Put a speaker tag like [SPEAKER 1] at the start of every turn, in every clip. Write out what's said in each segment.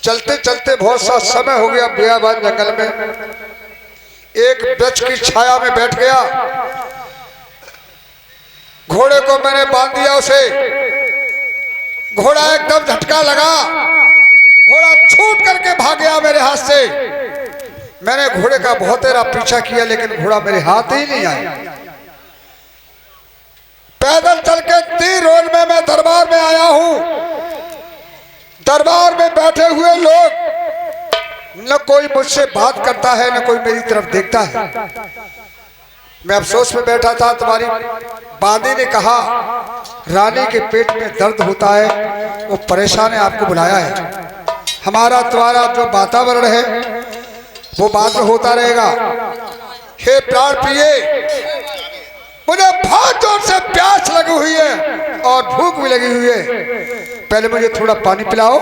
[SPEAKER 1] चलते चलते बहुत सा समय हो गया। बियाबान जंगल में एक वृक्ष की छाया में बैठ गया। घोड़े को मैंने बांध दिया। उसे घोड़ा एकदम झटका लगा, घोड़ा छूट करके भाग गया मेरे हाथ से। मैंने घोड़े का बहुत तेरा पीछा किया लेकिन घोड़ा मेरे हाथ ही नहीं आया। पैदल चल के 3 रोज में मैं दरबार में आया हूं। दरबार में बैठे हुए लोग न कोई मुझसे बात करता है न कोई मेरी तरफ देखता है। मैं अफसोस में बैठा था। तुम्हारी बांदी ने कहा रानी के पेट में दर्द होता है, वो परेशान है, आपको बुलाया है। हमारा तुम्हारा जो वातावरण है वो बाद में होता रहेगा। हे प्राण प्रिय, मुझे बहुत जोर से प्यास लगी हुई है और भूख भी लगी हुई है। पहले मुझे थोड़ा पानी पिलाओ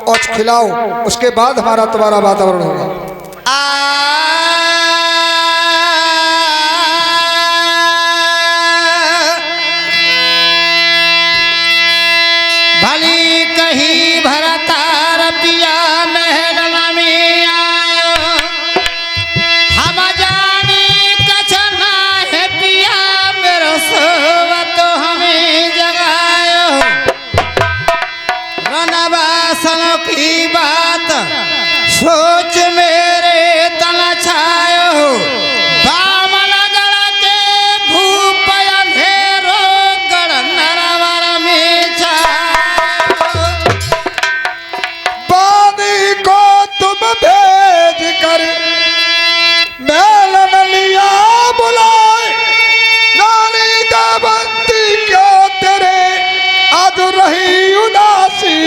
[SPEAKER 1] और खिलाओ, उसके बाद हमारा तुम्हारा वातावरण होगा।
[SPEAKER 2] भली कहीं भरतार पिया महल में आयो, हम जानी कछना है पिया मेरा सोवत हमें जगायो। रनवासनों की बात सोच मेरे तन छायो, बामल गढ़ के भूप अंधेरो गढ़ नरवर में छायो।
[SPEAKER 1] बांदी को तुम भेज कर मेल में लिया बुलाए, रानी देवंती क्यों तेरे आज रही उदासी।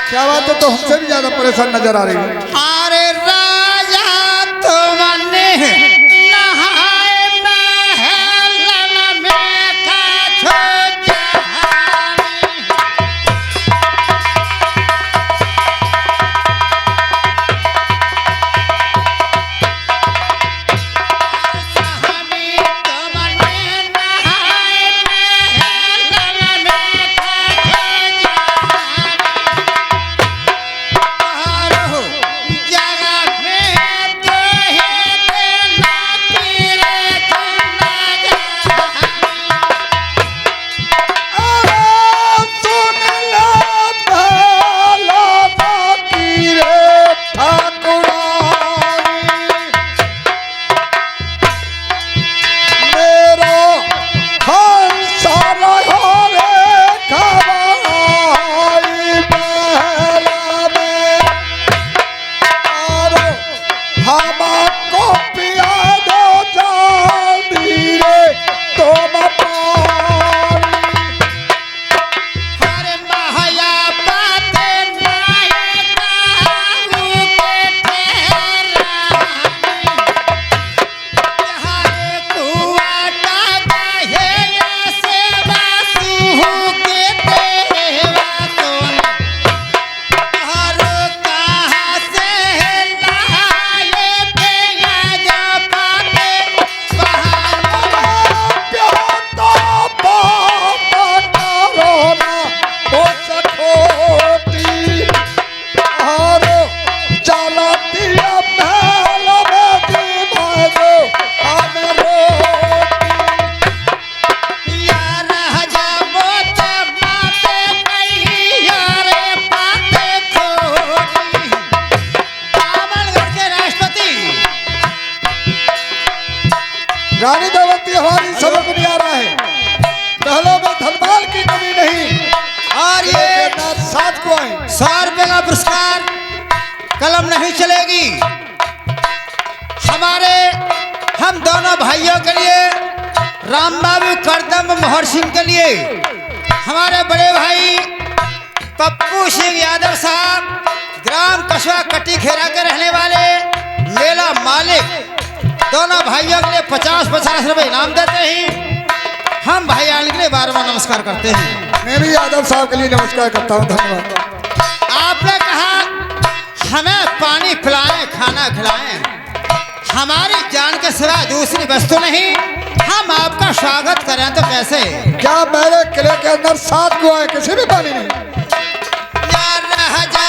[SPEAKER 1] क्या बात है, तो हमसे भी ज्यादा परेशान नजर आ रही है।
[SPEAKER 2] अरे राजा तुमने नहाए महल में काछो जहानी। सहमी तुमने नहाए महल में काछो जहानी। आरो जगह में तो है तेना पीरे चुना जहानी।
[SPEAKER 1] अरे सुन ला भला बाकी रे ठाकुरानी, मेरो हंसा रहो रे खवाई बहला में। अरे हमको पिया दो जल्दी रे तुम पानी।
[SPEAKER 2] हरे महया पाते नाये काहू के ठहरानी। हरे कुआटा दहे से बासु के देवा सोना। हरो कहाँ से लाए प्याज पाते बहानी।
[SPEAKER 1] प्याता बाबा करोना हो सकोटी। अरे चलती महल में दीवारो हमें रोटी।
[SPEAKER 2] यार हजाबो तो बाते कही यारे पाते खोटी। बामनगढ़ के राष्ट्रपति
[SPEAKER 1] रानी देवंती हमारी समझ में नहीं आ रहा है। महलों में धनमाल की कमी नहीं
[SPEAKER 2] और ये
[SPEAKER 1] लेकिन आज साथ को आए।
[SPEAKER 2] 100 रुपए का पुरस्कार कलम नहीं चलेगी। हमारे हम दोनों भाइयों के लिए, राम बाबू करदम मोहर सिंह के लिए, हमारे बड़े भाई पप्पू सिंह यादव साहब, ग्राम कस्बा कटी खेरा के रहने वाले, मेला मालिक, दोनों भाइयों के लिए 50-50 रुपए इनाम देते हैं। हम भाई आने के लिए बार-बार नमस्कार करते हैं।
[SPEAKER 1] मैं भी यादव साहब के लिए नमस्कार करता हूँ। धन्यवाद।
[SPEAKER 2] आपने कहा हमें पानी पिलाएं, खाना खिलाएं, हमारी जान के सिवा दूसरी वस्तु नहीं। हम आपका स्वागत करें तो कैसे?
[SPEAKER 1] क्या मेरे किले के अंदर 7 कुआं है, किसी भी पानी नहीं।
[SPEAKER 2] यार राजा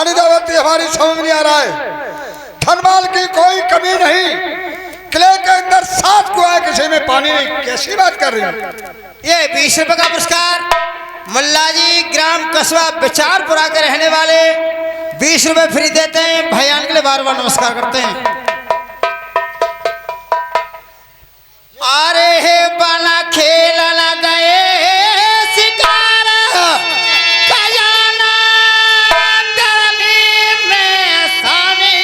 [SPEAKER 1] रानी दावती हमारी समझ नहीं आ रहा है। धनमाल की कोई कमी नहीं, किले के अंदर 7 कुआं है, किसी में पानी नहीं। कैसी बात कर रही है?
[SPEAKER 2] ये 20 रुपए का पुरस्कार मुल्ला जी ग्राम कस्बा बिचारपुरा के रहने वाले 20 रुपए फ्री देते हैं। भैयान के लिए बार बार नमस्कार करते हैं। अरे हे बना खेलना गए शिकार खजाना गली में सामी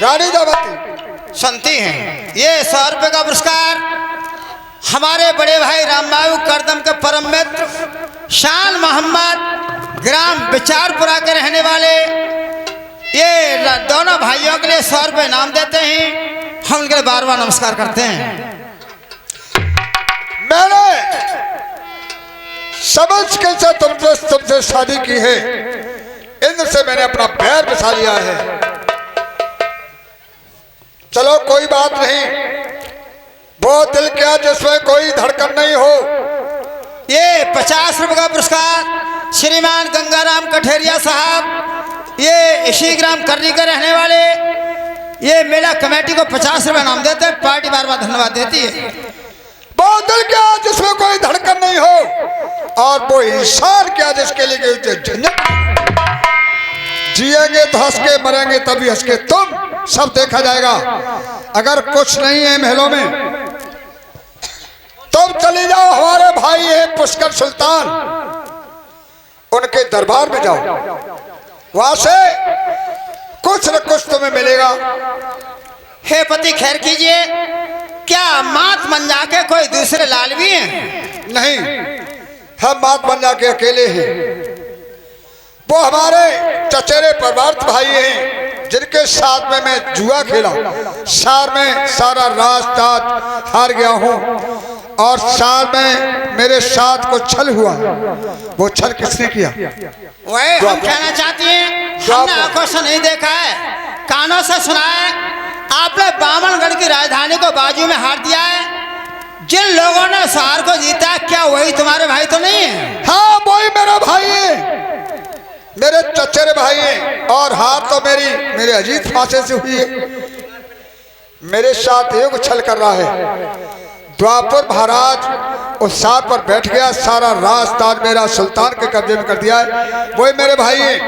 [SPEAKER 1] रानी दावती
[SPEAKER 2] सुनती हैं। ये 100 रुपए का पुरस्कार हमारे बड़े भाई रामबाबू करदम के परम मित्र शान मोहम्मद ग्राम बिचारपुरा के रहने वाले ये दोनों भाइयों के लिए 100 रुपए इनाम देते हैं। हम उनके लिए बार बार नमस्कार करते हैं।
[SPEAKER 1] मैंने समझ के से तुमसे शादी की है, इनसे मैंने अपना पैर बिछा लिया है। चलो कोई बात नहीं, वो दिल क्या जिसमें कोई धड़कन नहीं हो।
[SPEAKER 2] ये 50 रुपए का पुरस्कार श्रीमान गंगाराम कठेरिया साहब, ये इसी ग्राम करनी के रहने वाले, ये मेला कमेटी को 50 रुपए इनाम देते हैं। पार्टी बार बार धन्यवाद देती है।
[SPEAKER 1] वो दिल क्या जिसमें कोई धड़कन नहीं हो, और वो इंसान क्या जिसके लिए जिएंगे तो हंस के, मरेंगे तभी हंस के। तुम सब देखा जाएगा। अगर कुछ नहीं है महलों में, तुम चली जाओ, हमारे भाई है पुष्कर सुल्तान, उनके दरबार में जाओ, वहां से कुछ न कुछ तुम्हें मिलेगा।
[SPEAKER 2] हे पति खैर कीजिए, क्या मात मन जाके कोई दूसरे लाल भी हैं?
[SPEAKER 1] नहीं, हम मात बन जाके अकेले हैं। वो हमारे चचेरे परमार्थ भाई हैं, जिनके साथ में मैं जुआ खेला, सार में सारा राज ताज हार गया हूँ, और साल में मेरे साथ को छल हुआ, वो छल किसने किया?
[SPEAKER 2] वही हम कहना चाहती हैं, हमने आंखों से नहीं देखा है, कानों से सुना है। आपने बामनगढ़ की राजधानी को बाजू में हार दिया है। जिन लोगों ने शहर को जीता, क्या वही तुम्हारे भाई तो नहीं है?
[SPEAKER 1] हाँ, वही मेरा भाई है, मेरे चचेरे भाई हैं। और हार तो मेरे अजीत फांसे से हुई है। मेरे साथ एक छल कर रहा है। द्वापर महाराज उस साथ पर बैठ गया, सारा राजस्थान मेरा सुल्तान के कब्जे में कर दिया है। वही मेरे भाई हैं,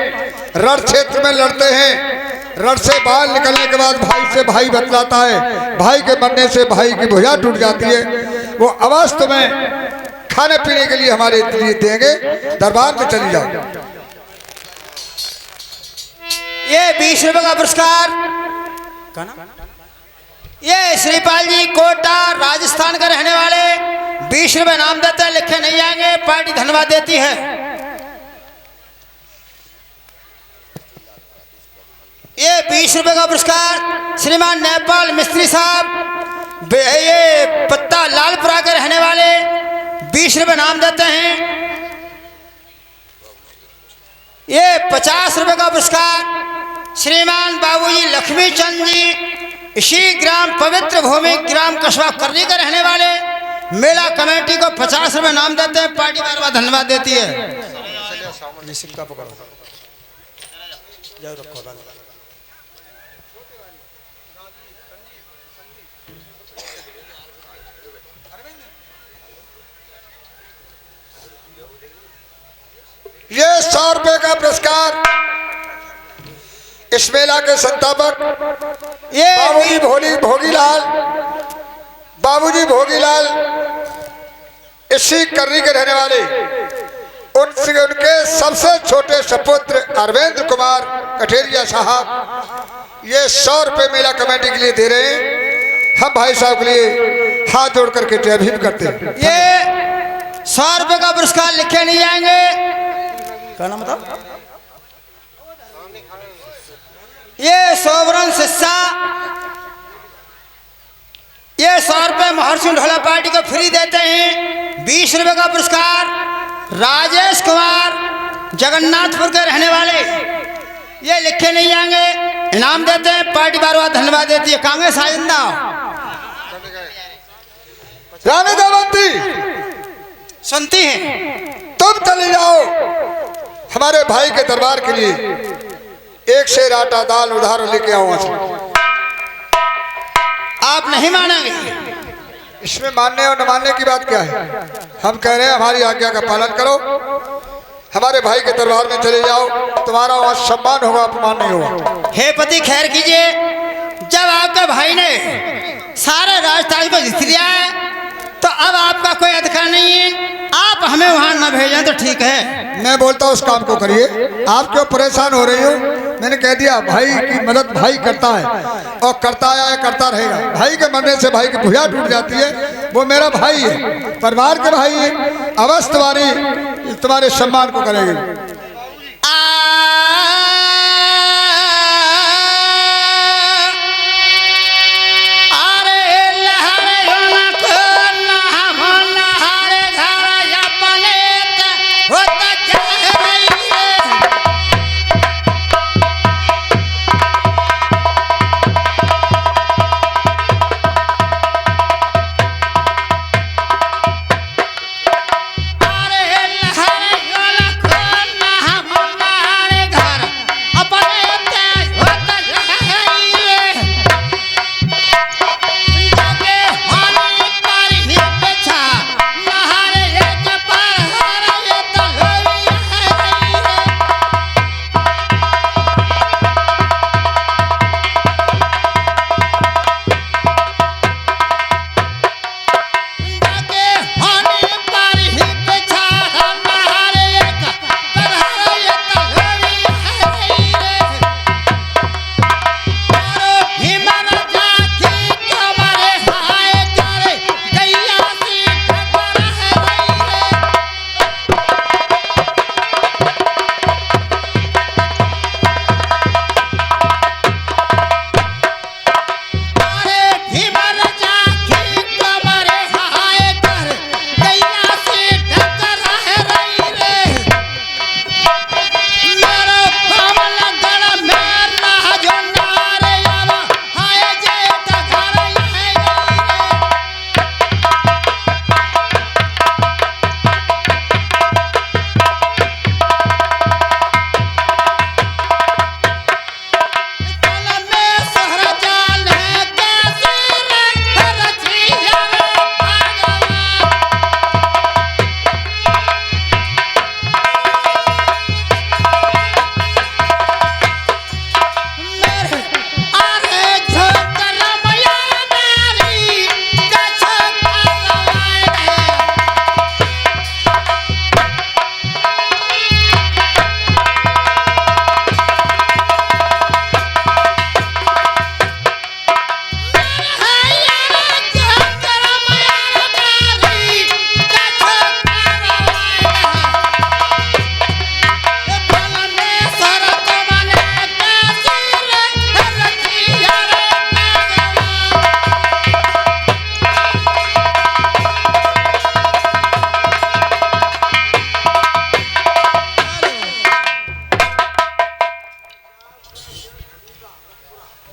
[SPEAKER 1] रण क्षेत्र में लड़ते हैं। रण से बाहर निकलने के बाद भाई से भाई बतलाता है, भाई के मरने से भाई की भुजा टूट जाती है। वो अवस्थ में खाने पीने के लिए हमारे लिए देंगे, दरबार में चली जाओ।
[SPEAKER 2] ये 20 रुपए का पुरस्कार ये श्रीपाल जी कोटा राजस्थान का रहने वाले 20 रुपए नाम देते हैं, लिखे नहीं आएंगे, पार्टी धन्यवाद देती है। ये 20 रुपए का पुरस्कार श्रीमान नेपाल मिस्त्री साहब, ये पत्ता लालपुरा के रहने वाले 20 रुपए नाम देते हैं। ये 50 रुपए का पुरस्कार श्रीमान बाबूजी लक्ष्मी चंद जी, इसी ग्राम पवित्र भूमि ग्राम कस्बा करनी के रहने वाले, मेला कमेटी को 50 रुपए नाम देते हैं, पार्टी बार बार धन्यवाद देती है।
[SPEAKER 1] ये 100 रुपए का पुरस्कार इस मेला के संस्थापक
[SPEAKER 2] ये
[SPEAKER 1] बाबूजी भोगीलाल इसी करनी के रहने वाले, उनके सबसे छोटे सपुत्र अरविंद कुमार कठेरिया साहब, ये 100 रुपए मेला कमेटी के लिए दे रहे हैं। हम भाई साहब के लिए हाथ जोड़ करके जय भीम करते हैं।
[SPEAKER 2] ये 100 रुपए का पुरस्कार लिखे नहीं जाएंगे, क्या नाम बताओ? ये सोवरन शिक्षा, ये 100 रुपए महर्षि ढोला पार्टी को फ्री देते हैं। 20 रुपए का पुरस्कार राजेश कुमार जगन्नाथपुर के रहने वाले, ये लिखे नहीं जाएंगे, इनाम देते हैं, पार्टी बार बार धन्यवाद देती है। कांग्रेस आइंदा
[SPEAKER 1] रानी देवंती
[SPEAKER 2] सुनती हैं,
[SPEAKER 1] तुम चले जाओ हमारे भाई के दरबार के लिए, एक शेर आटा दाल उधार लेके आओ।
[SPEAKER 2] आप नहीं मानेंगे,
[SPEAKER 1] इसमें मानने और न मानने की बात क्या है? हम कह रहे हैं हमारी आज्ञा का पालन करो, हमारे भाई के दरबार में चले जाओ, तुम्हारा वहां सम्मान होगा, अपमान नहीं होगा।
[SPEAKER 2] हे पति खैर कीजिए, जब आपके भाई ने सारे राजस्थान को जीत लिया है तो अब आपका कोई अधिकार नहीं है, आप हमें वहां न भेजें तो ठीक है।
[SPEAKER 1] मैं बोलता हूँ उस काम को करिए, आप क्यों परेशान हो रही हो? मैंने कह दिया भाई की मदद भाई करता है और करता आया है, करता रहेगा। भाई के मरने से भाई की भुजा टूट जाती है, वो मेरा भाई है, परिवार के भाई है, अवश्य तुम्हारे सम्मान को करेंगे।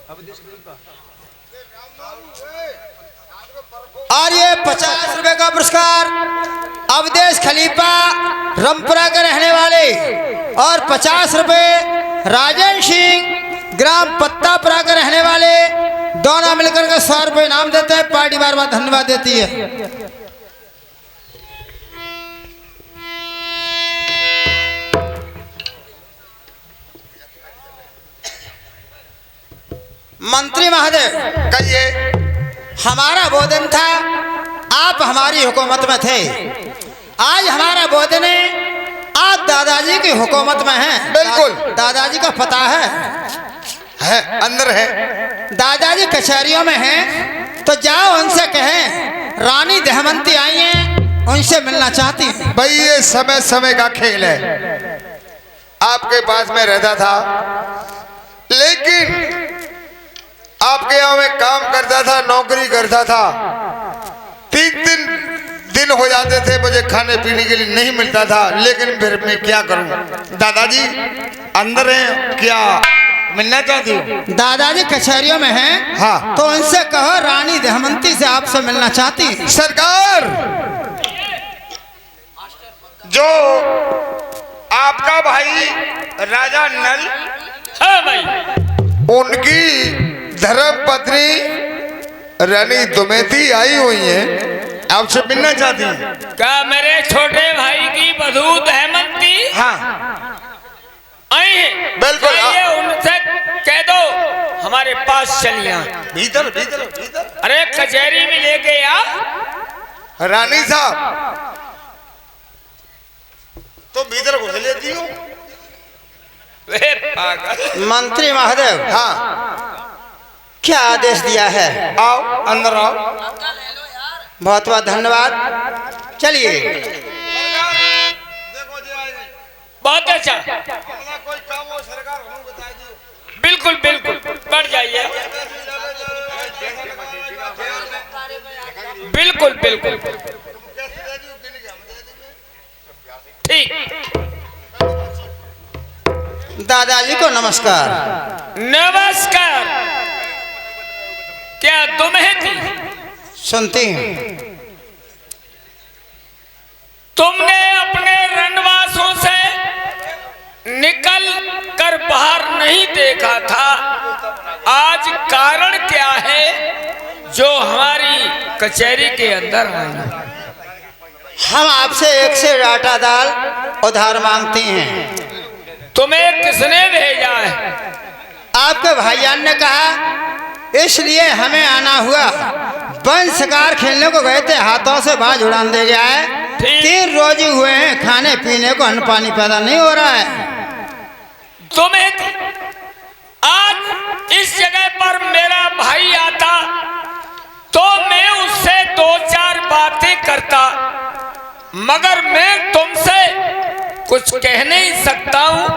[SPEAKER 2] और ये 50 रुपए का पुरस्कार अवधेश खलीफा रामपुरा के रहने वाले और 50 रुपए राजन सिंह ग्राम पत्तापुरा के रहने वाले दोनों मिलकर के 100 रुपए इनाम देते हैं। पार्टी बार बार धन्यवाद देती है। मंत्री महोदय,
[SPEAKER 1] कहिए।
[SPEAKER 2] हमारा वो दिन था आप हमारी हुकूमत में थे, आज हमारा वो दिन है आप दादाजी की हुकूमत में हैं।
[SPEAKER 1] बिल्कुल।
[SPEAKER 2] दादाजी का पता है
[SPEAKER 1] अंदर है।
[SPEAKER 2] दादाजी कचहरियों में हैं, तो जाओ उनसे कहें रानी दहमंती आई हैं, उनसे मिलना चाहती हैं।
[SPEAKER 1] भाई ये समय समय का खेल है। आपके पास में रहता था, लेकिन आपके यहाँ में काम करता था, नौकरी करता था। 3 दिन हो जाते थे, मुझे खाने पीने के लिए नहीं मिलता था, लेकिन फिर मैं क्या करूं। दादाजी अंदर हैं, क्या मिलना चाहती हो?
[SPEAKER 2] दादाजी कचहरियों में हैं।
[SPEAKER 1] हाँ।
[SPEAKER 2] तो उनसे कहो रानी दहमंती से आपसे मिलना चाहती हैं।
[SPEAKER 1] सरकार, जो आपका भाई राजा नल,
[SPEAKER 3] हाँ भाई,
[SPEAKER 1] उनकी धर्म पत्नी रानी दुमेती आई हुई है, आपसे मिलना चाहती है।
[SPEAKER 3] क्या मेरे छोटे भाई की बधू दहमंती
[SPEAKER 1] हाँ
[SPEAKER 3] आई है?
[SPEAKER 1] बिल्कुल।
[SPEAKER 3] आइए, उनसे कह दो हमारे पास चलिए।
[SPEAKER 1] भीतर भीतर भीतर।
[SPEAKER 3] अरे कचहरी में लेके आ।
[SPEAKER 1] रानी साहब, तो भीतर घुस लेती हूँ।
[SPEAKER 3] वे पागल।
[SPEAKER 2] मंत्री महोदय,
[SPEAKER 1] हाँ,
[SPEAKER 2] क्या आदेश दिया है?
[SPEAKER 1] आओ अंदर आओ।
[SPEAKER 2] बहुत बहुत धन्यवाद। चलिए।
[SPEAKER 3] बहुत अच्छा,
[SPEAKER 1] कोई काम हो सरकार बता दियो।
[SPEAKER 3] बिल्कुल बिल्कुल, बढ़ जाइए। बिल्कुल बिल्कुल ठीक।
[SPEAKER 2] दादाजी को नमस्कार।
[SPEAKER 3] नमस्कार। क्या तुम्हें थी?
[SPEAKER 2] सुनती हूँ।
[SPEAKER 3] तुमने अपने रनवासों से निकल कर बाहर नहीं देखा था। आज कारण क्या है जो हमारी कचहरी के अंदर आई?
[SPEAKER 2] हम आपसे 1 सेर आटा दाल उधार मांगती हैं।
[SPEAKER 3] तुम्हें किसने भेजा है?
[SPEAKER 2] आपके भाईजान ने कहा, इसलिए हमें आना हुआ। वन शिकार खेलने को गए थे, हाथों से बाज उड़ान दे गया है। 3 रोज हुए हैं, खाने पीने को अन्न पानी पैदा नहीं हो रहा है।
[SPEAKER 3] तुम्हें आज इस जगह पर मेरा भाई आता तो मैं उससे 2-4 बातें करता, मगर मैं तुमसे कुछ कह नहीं सकता हूँ।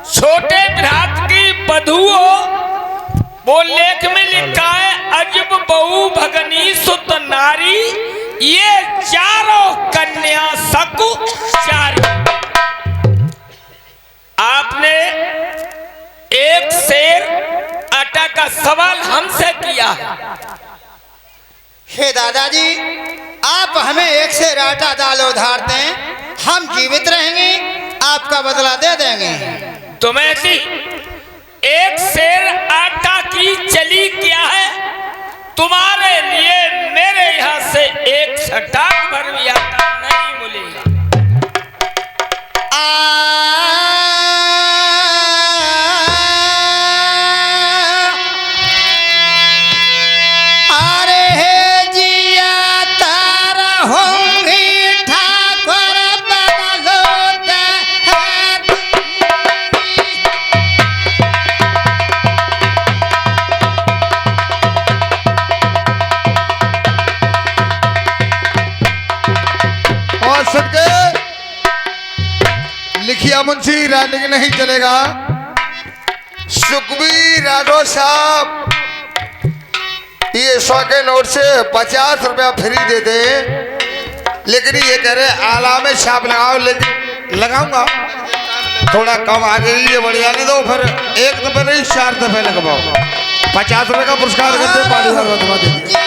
[SPEAKER 3] छोटे भ्रात की बधू हो, वो लेख में लिखा है, अजब बहु भगनी सुत नारी, ये चारों कन्या सकु चारी। आपने 1 सेर आटा का सवाल हमसे किया।
[SPEAKER 2] हे दादाजी, आप हमें 1 सेर आटा दाल उधार दें, हम जीवित रहेंगे, आपका बदला दे देंगे।
[SPEAKER 3] तुम्हें थी 1 सेर आटा की चली क्या है? तुम्हारे लिए मेरे यहाँ से 1 छटाक भर भी आटा नहीं मिलेगा।
[SPEAKER 1] लिखिया मुंशी रानी नहीं चलेगा। सुखबीर राघव साहब, ये 100 के नोट से 50 रुपया फ्री दे दे, लेकिन ये कह रहे आला में छाप लगाओ, लेकिन लगाऊंगा थोड़ा कम आ गई, ये बढ़िया नहीं दो, फिर 1 दफे नहीं 4 दफे लगवाओ। 50 रुपए का पुरस्कार करते हैं पार्टी वाला दरमा दे दिया।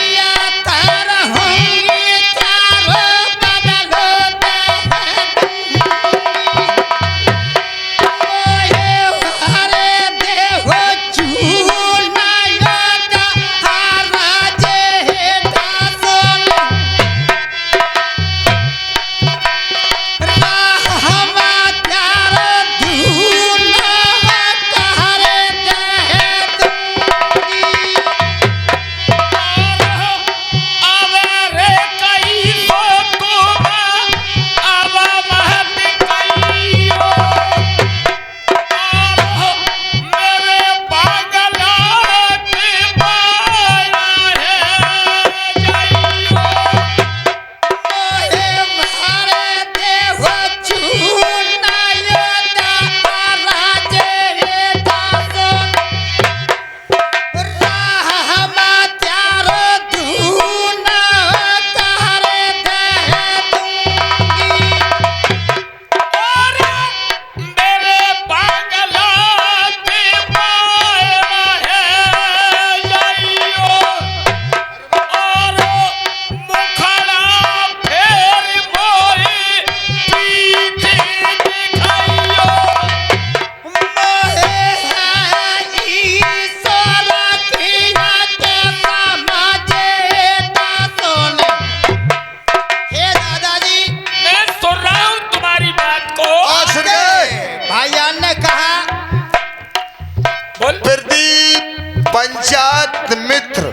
[SPEAKER 1] पंचायत मित्र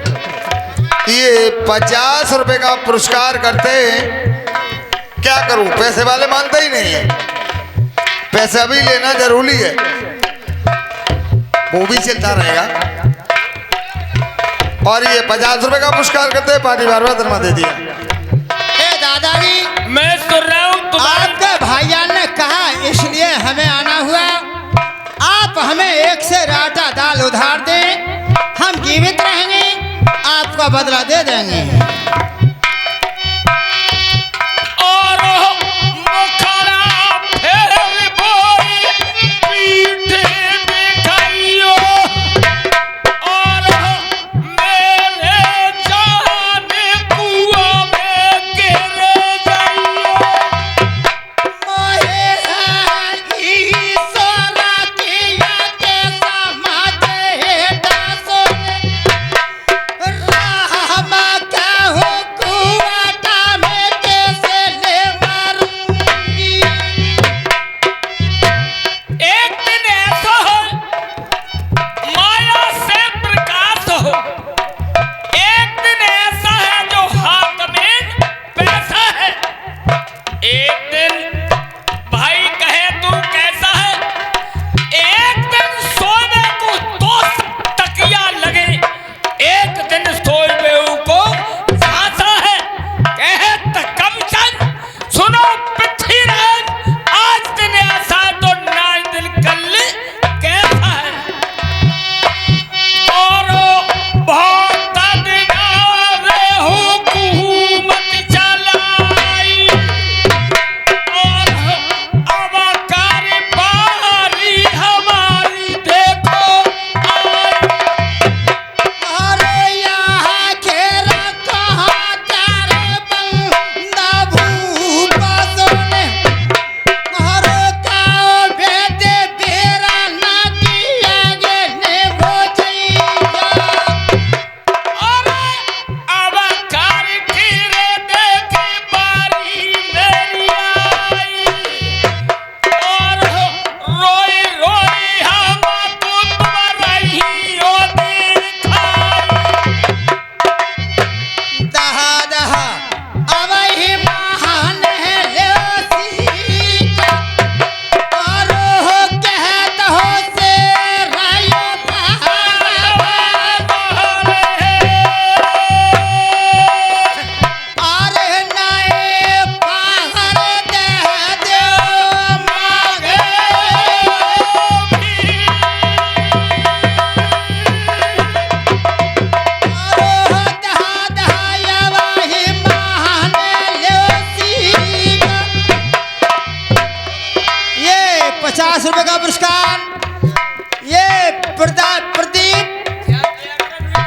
[SPEAKER 1] ये 50 रुपए का पुरस्कार करते हैं। क्या करूं, पैसे वाले मानते ही नहीं है। पैसा भी लेना जरूरी है, वो भी चलता रहेगा। और ये 50 रुपए का पुरस्कार करते हैं पार्टी बार बार दरमा दे दिया।
[SPEAKER 2] दादाजी
[SPEAKER 3] मैं सुन रहा हूँ
[SPEAKER 2] आपके भाईजान ने कहा इसलिए हमें आना हुआ। आप हमें 1 सेर आटा दाल उधार दें, हम जीवित रहेंगे, आपका बदला दे देंगे।
[SPEAKER 3] और मुखरा फेर बोई पीठे में खाइयो, और मेरे जाने कुआं में गिर जाइयो।
[SPEAKER 2] मोहे ईश्वरा किया के समाधे दासों ने राम का हो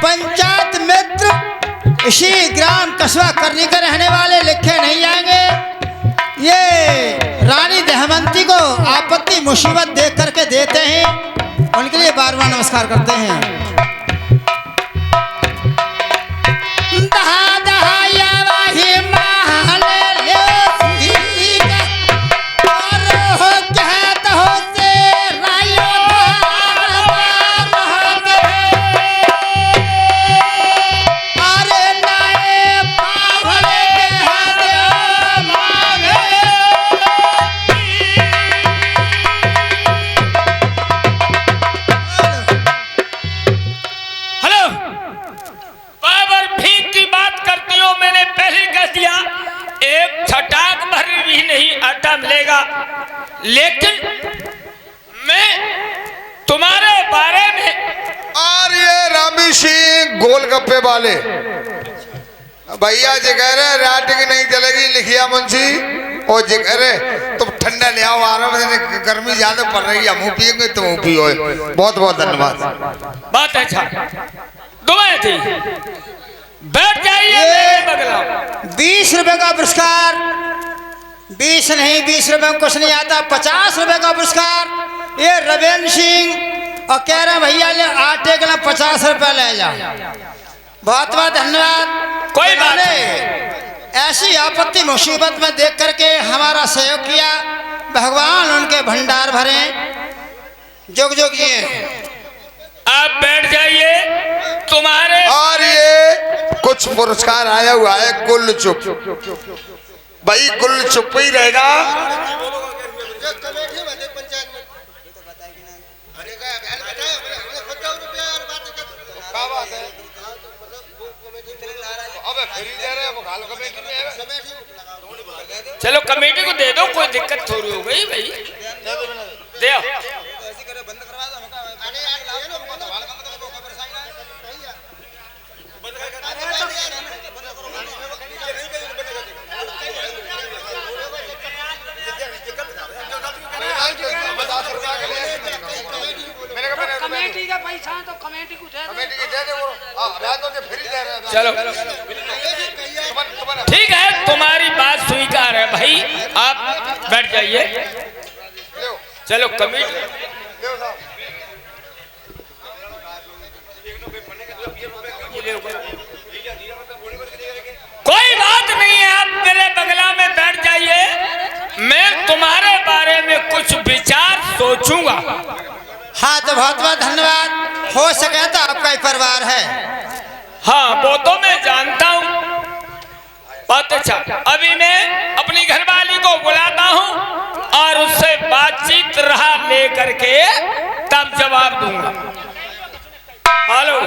[SPEAKER 2] पंचायत मित्र इसी ग्राम कस्बा करनी के रहने वाले लिखे नहीं जाएंगे। ये रानी दहमंती को आपत्ति मुसीबत देख करके देते हैं, उनके लिए बार बार नमस्कार करते हैं। दहा दहा या वाही महल ले सीधी का, और हो कहत हो से रायो बार बार रहते। अरे नाए पावले हदे मांगे।
[SPEAKER 3] हेलो, पावर भीख की बात करती हो, मैंने पहले कह दिया एक छटाक भर भी नहीं आटा मिलेगा, लेकिन मैं तुम्हारे बारे में
[SPEAKER 1] और ये रामी सिंह गोलगप्पे वाले भैया जी कह रहे रात की नहीं चलेगी लिखिया मुंशी, और जी कह रहे तुम ठंडा ले आओ, आराम से, गर्मी ज्यादा पड़ रही है, मुंह पिएंगे तुम पियो। बहुत बहुत धन्यवाद।
[SPEAKER 3] बात अच्छा, दुआएं थी, बैठ जाइए मेरे बगला।
[SPEAKER 2] 20 रुपए का पुरस्कार, 20 नहीं 20 रुपए में कुछ नहीं आता, 50 रुपए का पुरस्कार। ये रवेंद्र सिंह और कह रहे भैया ले आटे के लिए 50 रुपए ले जाओ। बहुत बहुत धन्यवाद।
[SPEAKER 3] कोई बात
[SPEAKER 2] नहीं, ऐसी आपत्ति मुसीबत में देख करके हमारा सहयोग किया, भगवान उनके भंडार भरे, जुग जुग जिए।
[SPEAKER 3] आप बैठ जाइए, तुम्हारे
[SPEAKER 1] और ये कुछ पुरस्कार आया हुआ है, कुल चुप भाई, कुल चुप ही रहेगा।
[SPEAKER 3] चलो कमेटी को दे दो, कोई दिक्कत थोड़ी हो गई भाई, दे आओ।
[SPEAKER 4] कमेटी का पैसा तो कमेटी को दे
[SPEAKER 3] चलो ठीक है, तुम्हारी बात स्वीकार है भाई, आप बैठ जाइए। चलो कमेटी, कोई बात नहीं है, आप मेरे बंगला में बैठ जाइए, मैं तुम्हारे बारे में कुछ विचार सोचूंगा।
[SPEAKER 2] हाँ तो बहुत बहुत धन्यवाद। हो सके तो आपका ही परिवार है।
[SPEAKER 3] हाँ वो तो मैं जानता हूँ। बहुत अच्छा, अभी मैं अपनी घरवाली को बुलाता हूँ और उससे बातचीत रहा ले करके तब जवाब दूंगा। हेलो।